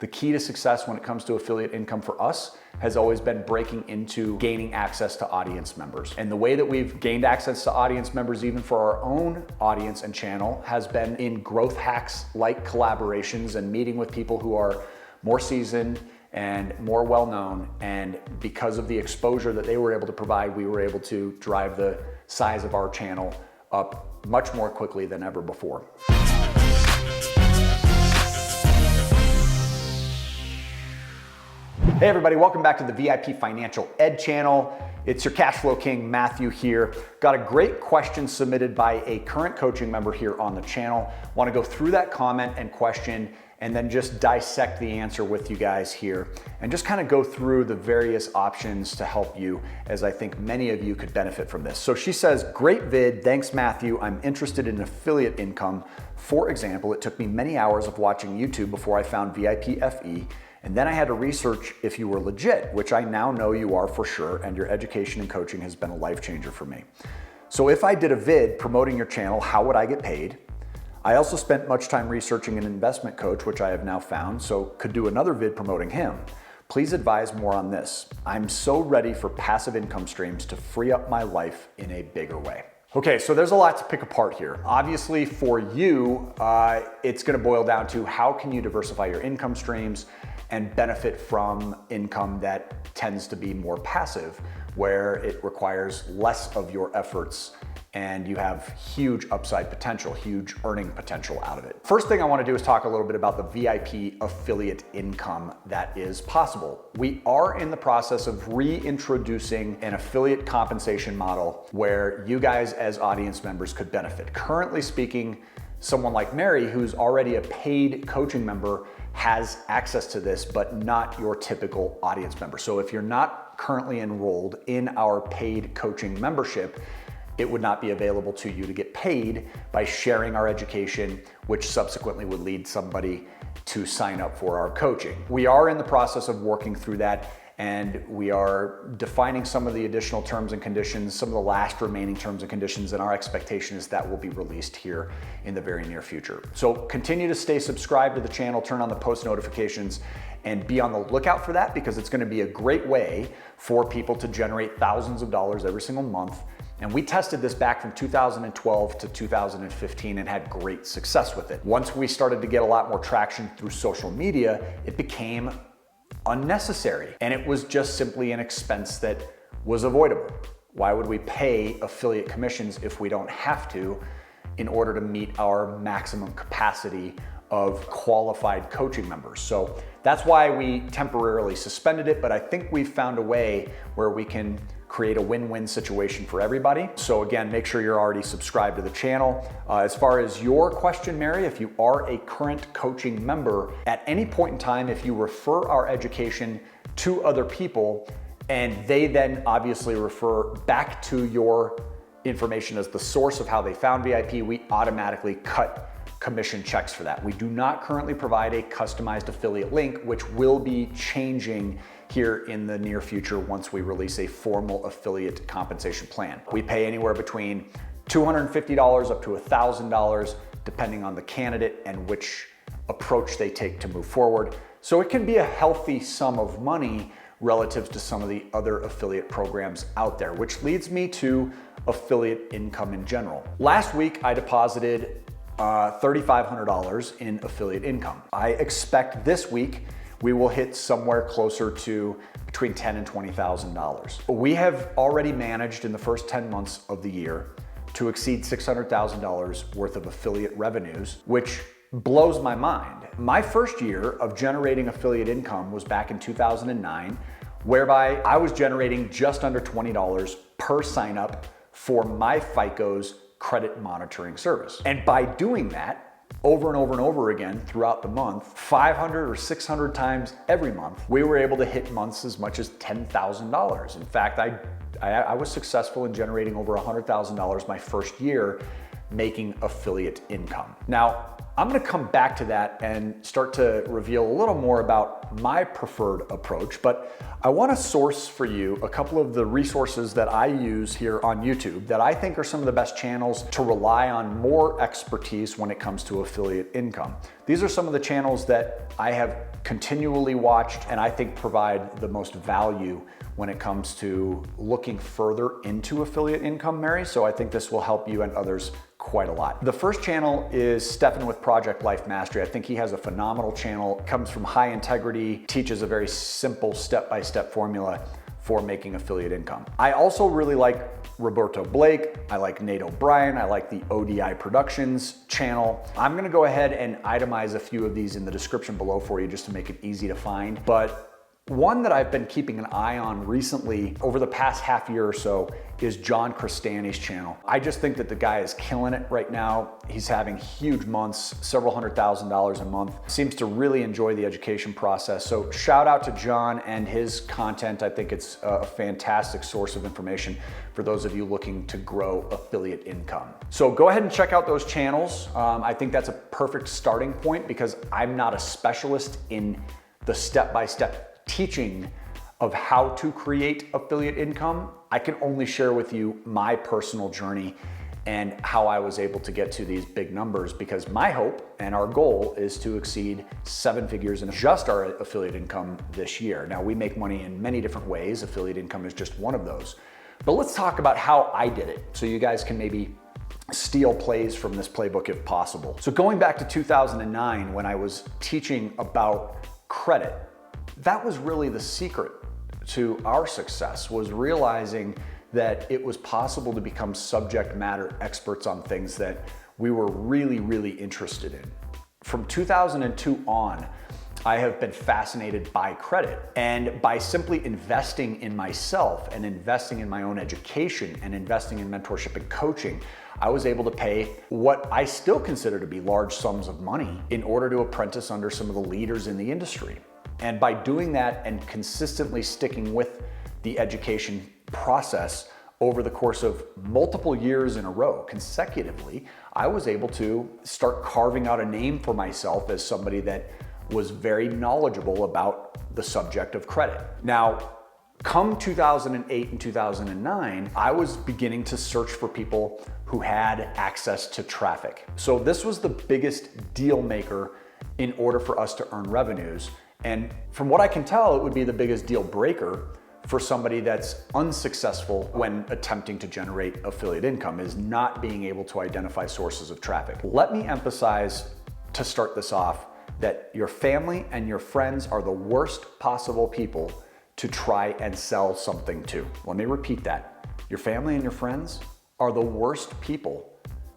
The key to success when it comes to affiliate income for us has always been breaking into gaining access to audience members. And the way that we've gained access to audience members, even for our own audience and channel, has been in growth hacks like collaborations and meeting with people who are more seasoned and more well-known. And because of the exposure that they were able to provide, we were able to drive the size of our channel up much more quickly than ever before. Hey everybody, welcome back to the VIP Financial Ed channel. It's your cash flow king, Matthew here. Got a great question submitted by a current coaching member here on the channel. Want to go through that comment and question and then just dissect the answer with you guys here and just kind of go through the various options to help you, as I think many of you could benefit from this. So she says, great vid, thanks Matthew. I'm interested in affiliate income. For example, it took me many hours of watching YouTube before I found VIP FE. And then I had to research if you were legit, which I now know you are for sure, and your education and coaching has been a life changer for me. So if I did a vid promoting your channel, how would I get paid? I also spent much time researching an investment coach, which I have now found, so could do another vid promoting him. Please advise more on this. I'm so ready for passive income streams to free up my life in a bigger way. Okay, so there's a lot to pick apart here. Obviously for you, it's gonna boil down to how can you diversify your income streams and benefit from income that tends to be more passive, where it requires less of your efforts and you have huge upside potential, huge earning potential out of it. First thing I wanna do is talk a little bit about the VIP affiliate income that is possible. We are in the process of reintroducing an affiliate compensation model where you guys as audience members could benefit. Currently speaking, someone like Mary, who's already a paid coaching member, has access to this, but not your typical audience member. So if you're not currently enrolled in our paid coaching membership, it would not be available to you to get paid by sharing our education, which subsequently would lead somebody to sign up for our coaching. We are in the process of working through that, and we are defining some of the additional terms and conditions, some of the last remaining terms and conditions, and our expectation is that will be released here in the very near future. So continue to stay subscribed to the channel, turn on the post notifications, and be on the lookout for that, because it's gonna be a great way for people to generate thousands of dollars every single month. And we tested this back from 2012 to 2015 and had great success with it. Once we started to get a lot more traction through social media, it became unnecessary. And it was just simply an expense that was avoidable. Why would we pay affiliate commissions if we don't have to in order to meet our maximum capacity of qualified coaching members? So that's why we temporarily suspended it, but I think we've found a way where we can create a win-win situation for everybody. So again, make sure you're already subscribed to the channel. As far as your question, Mary, if you are a current coaching member, at any point in time, if you refer our education to other people and they then obviously refer back to your information as the source of how they found VIP, we automatically cut commission checks for that. We do not currently provide a customized affiliate link, which will be changing here in the near future once we release a formal affiliate compensation plan. We pay anywhere between $250 up to $1,000, depending on the candidate and which approach they take to move forward. So it can be a healthy sum of money relative to some of the other affiliate programs out there, which leads me to affiliate income in general. Last week, I deposited $3,500 in affiliate income. I expect this week we will hit somewhere closer to between $10,000 and $20,000. We have already managed in the first 10 months of the year to exceed $600,000 worth of affiliate revenues, which blows my mind. My first year of generating affiliate income was back in 2009, whereby I was generating just under $20 per sign up for my FICO's credit monitoring service. And by doing that over and over and over again throughout the month, 500 or 600 times every month, we were able to hit months as much as $10,000. In fact, I was successful in generating over $100,000 my first year making affiliate income. Now, I'm gonna come back to that and start to reveal a little more about my preferred approach, but I wanna source for you a couple of the resources that I use here on YouTube that I think are some of the best channels to rely on more expertise when it comes to affiliate income. These are some of the channels that I have continually watched and I think provide the most value when it comes to looking further into affiliate income, Mary. So I think this will help you and others quite a lot. The first channel is Stefan with Project Life Mastery. I think he has a phenomenal channel, comes from high integrity, teaches a very simple step-by-step formula for making affiliate income. I also really like Roberto Blake, I like Nate O'Brien, I like the ODI Productions channel. I'm gonna go ahead and itemize a few of these in the description below for you just to make it easy to find. But one that I've been keeping an eye on recently over the past half year or so is John Crestani's channel. I just think that the guy is killing it right now. He's having huge months, several $100,000 a month. Seems to really enjoy the education process. So shout out to John and his content. I think it's a fantastic source of information for those of you looking to grow affiliate income. So go ahead and check out those channels. I think that's a perfect starting point because I'm not a specialist in the step-by-step teaching of how to create affiliate income. I can only share with you my personal journey and how I was able to get to these big numbers, because my hope and our goal is to exceed 7 figures in just our affiliate income this year. Now, we make money in many different ways. Affiliate income is just one of those. But let's talk about how I did it so you guys can maybe steal plays from this playbook if possible. So going back to 2009 when I was teaching about credit, that was really the secret to our success, was realizing that it was possible to become subject matter experts on things that we were really, really interested in. From 2002 on, I have been fascinated by credit, and by simply investing in myself and investing in my own education and investing in mentorship and coaching, I was able to pay what I still consider to be large sums of money in order to apprentice under some of the leaders in the industry. And by doing that and consistently sticking with the education process over the course of multiple years in a row, consecutively, I was able to start carving out a name for myself as somebody that was very knowledgeable about the subject of credit. Now, come 2008 and 2009, I was beginning to search for people who had access to traffic. So this was the biggest deal maker in order for us to earn revenues. And from what I can tell, it would be the biggest deal breaker for somebody that's unsuccessful when attempting to generate affiliate income, is not being able to identify sources of traffic. Let me emphasize to start this off that your family and your friends are the worst possible people to try and sell something to. Let me repeat that. Your family and your friends are the worst people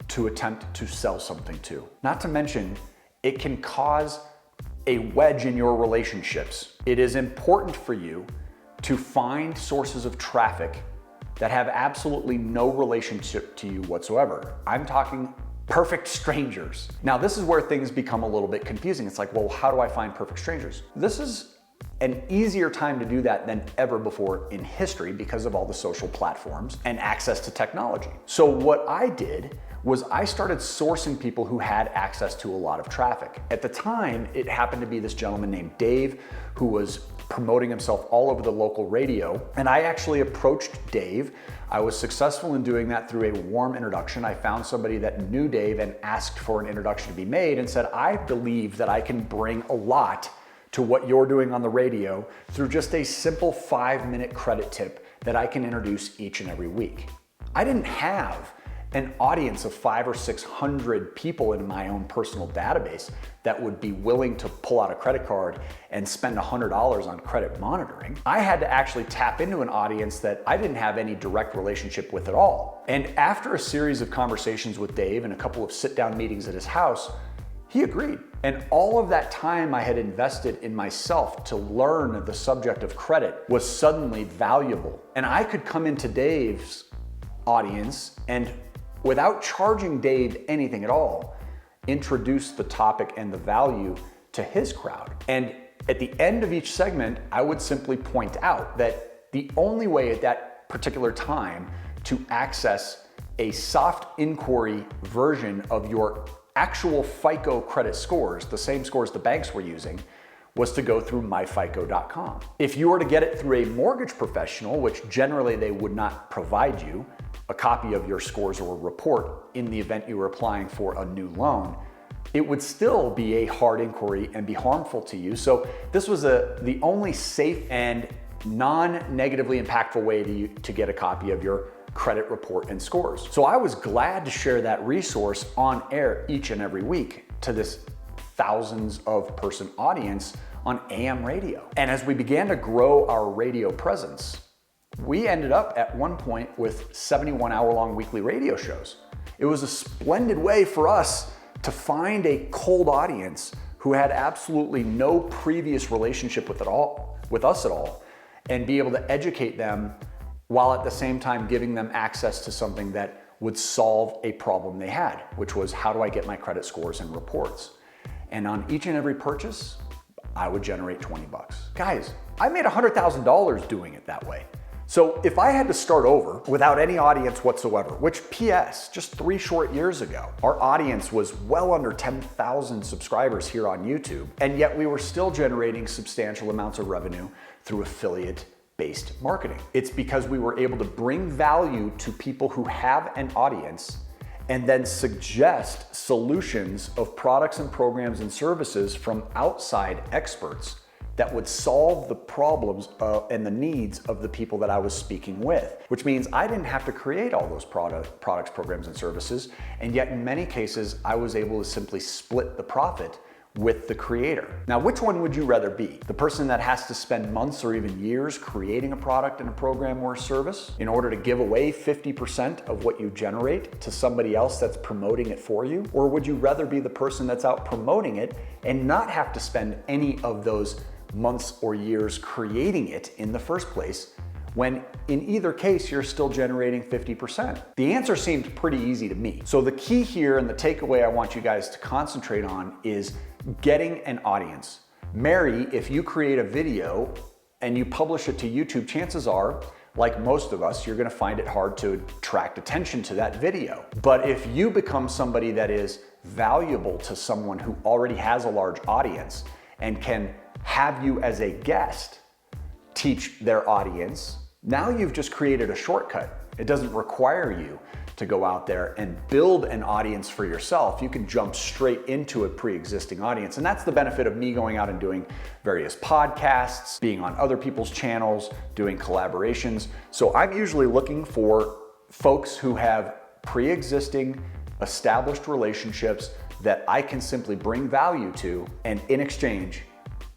to attempt to sell something to. Not to mention, it can cause a wedge in your relationships. It is important for you to find sources of traffic that have absolutely no relationship to you whatsoever. I'm talking perfect strangers. Now, this is where things become a little bit confusing. It's like, well, how do I find perfect strangers? This is an easier time to do that than ever before in history because of all the social platforms and access to technology. So what I did was I started sourcing people who had access to a lot of traffic. At the time, it happened to be this gentleman named Dave who was promoting himself all over the local radio. And I actually approached Dave. I was successful in doing that through a warm introduction. I found somebody that knew Dave and asked for an introduction to be made and said, I believe that I can bring a lot to what you're doing on the radio through just a simple 5-minute credit tip that I can introduce each and every week. I didn't have an audience of 500 or 600 people in my own personal database that would be willing to pull out a credit card and spend $100 on credit monitoring. I had to actually tap into an audience that I didn't have any direct relationship with at all. And after a series of conversations with Dave and a couple of sit-down meetings at his house, he agreed. And all of that time I had invested in myself to learn the subject of credit was suddenly valuable. And I could come into Dave's audience and, without charging Dave anything at all, introduce the topic and the value to his crowd. And at the end of each segment, I would simply point out that the only way at that particular time to access a soft inquiry version of your actual FICO credit scores, the same scores the banks were using, was to go through myfico.com. If you were to get it through a mortgage professional, which generally they would not provide you a copy of your scores or report in the event you were applying for a new loan, it would still be a hard inquiry and be harmful to you. So this was the only safe and non-negatively impactful way to get a copy of your credit report and scores. So I was glad to share that resource on air each and every week to this thousands of person audience on AM radio. And as we began to grow our radio presence, we ended up at one point with 71 hour-long weekly radio shows. It was a splendid way for us to find a cold audience who had absolutely no previous relationship with us at all, and be able to educate them while at the same time giving them access to something that would solve a problem they had, which was, how do I get my credit scores and reports? And on each and every purchase, I would generate 20 bucks. Guys, I made $100,000 doing it that way. So if I had to start over without any audience whatsoever, which PS, just 3 short years ago, our audience was well under 10,000 subscribers here on YouTube, and yet we were still generating substantial amounts of revenue through affiliate-based marketing. It's because we were able to bring value to people who have an audience and then suggest solutions of products and programs and services from outside experts that would solve the problems and the needs of the people that I was speaking with, which means I didn't have to create all those products, programs, and services, and yet in many cases, I was able to simply split the profit with the creator. Now, which one would you rather be? The person that has to spend months or even years creating a product and a program or a service in order to give away 50% of what you generate to somebody else that's promoting it for you? Or would you rather be the person that's out promoting it and not have to spend any of those months or years creating it in the first place, when in either case, you're still generating 50%? The answer seemed pretty easy to me. So the key here and the takeaway I want you guys to concentrate on is getting an audience. Mary, if you create a video and you publish it to YouTube, chances are, like most of us, you're gonna find it hard to attract attention to that video. But if you become somebody that is valuable to someone who already has a large audience and can have you as a guest teach their audience, now you've just created a shortcut. It doesn't require you to go out there and build an audience for yourself. You can jump straight into a pre-existing audience. And that's the benefit of me going out and doing various podcasts, being on other people's channels, doing collaborations. So I'm usually looking for folks who have pre-existing, established relationships that I can simply bring value to, and in exchange,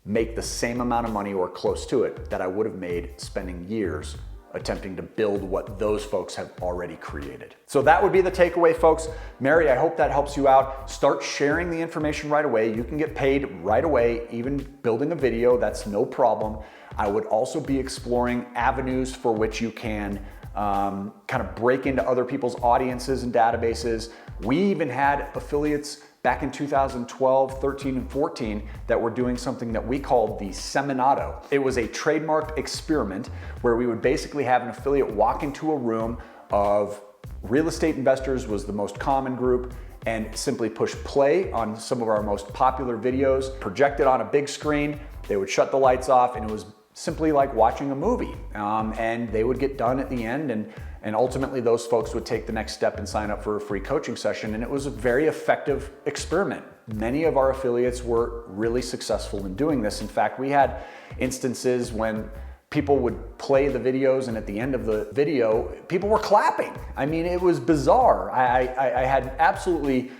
make the same amount of money or close to it that I would have made spending years attempting to build what those folks have already created. So that would be the takeaway, folks. Mary, I hope that helps you out. Start sharing the information right away. You can get paid right away, even building a video, that's no problem. I would also be exploring avenues for which you can kind of break into other people's audiences and databases. We even had affiliates back in 2012, 13, and 14 that were doing something that we called the Seminado. It was a trademarked experiment where we would basically have an affiliate walk into a room of real estate investors, was the most common group, and simply push play on some of our most popular videos, project it on a big screen. They would shut the lights off, and it was simply like watching a movie. And they would get done at the end, and ultimately those folks would take the next step and sign up for a free coaching session. And it was a very effective experiment. Many of our affiliates were really successful in doing this. In fact, we had instances when people would play the videos, and at the end of the video, people were clapping. I mean, it was bizarre. I had absolutely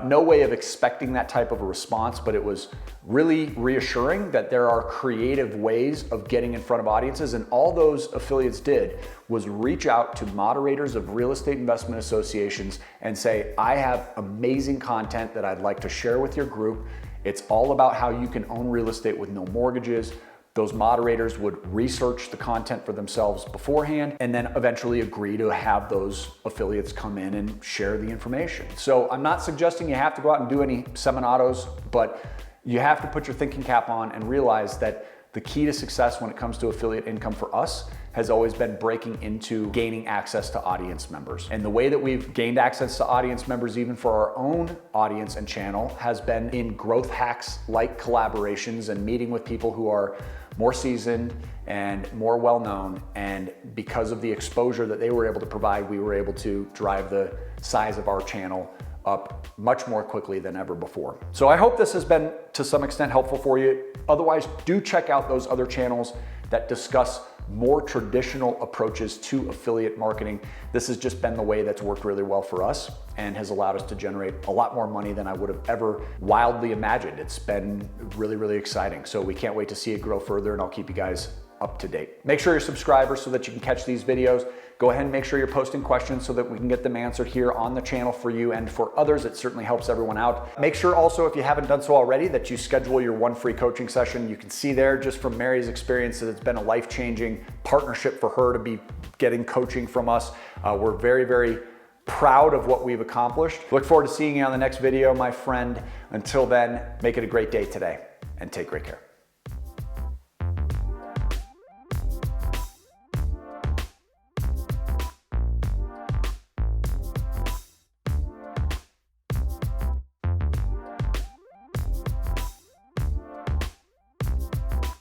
no way of expecting that type of a response, but it was really reassuring that there are creative ways of getting in front of audiences. And all those affiliates did was reach out to moderators of real estate investment associations and say, I have amazing content that I'd like to share with your group. It's all about how you can own real estate with no mortgages. Those moderators would research the content for themselves beforehand and then eventually agree to have those affiliates come in and share the information. So I'm not suggesting you have to go out and do any seminados, but you have to put your thinking cap on and realize that The key to success when it comes to affiliate income for us has always been breaking into gaining access to audience members. And the way that we've gained access to audience members, even for our own audience and channel, has been in growth hacks like collaborations and meeting with people who are more seasoned and more well-known. And because of the exposure that they were able to provide, we were able to drive the size of our channel up much more quickly than ever before. So I hope this has been to some extent helpful for you. Otherwise, do check out those other channels that discuss more traditional approaches to affiliate marketing. This has just been the way that's worked really well for us and has allowed us to generate a lot more money than I would have ever wildly imagined. It's been really, really exciting. So we can't wait to see it grow further, and I'll keep you guys up to date. Make sure you're subscribers so that you can catch these videos. Go ahead and make sure you're posting questions so that we can get them answered here on the channel for you and for others. It certainly helps everyone out. Make sure also, if you haven't done so already, that you schedule your one free coaching session. You can see there just from Mary's experience that it's been a life-changing partnership for her to be getting coaching from us. We're very, very proud of what we've accomplished. Look forward to seeing you on the next video, my friend. Until then, make it a great day today and take great care.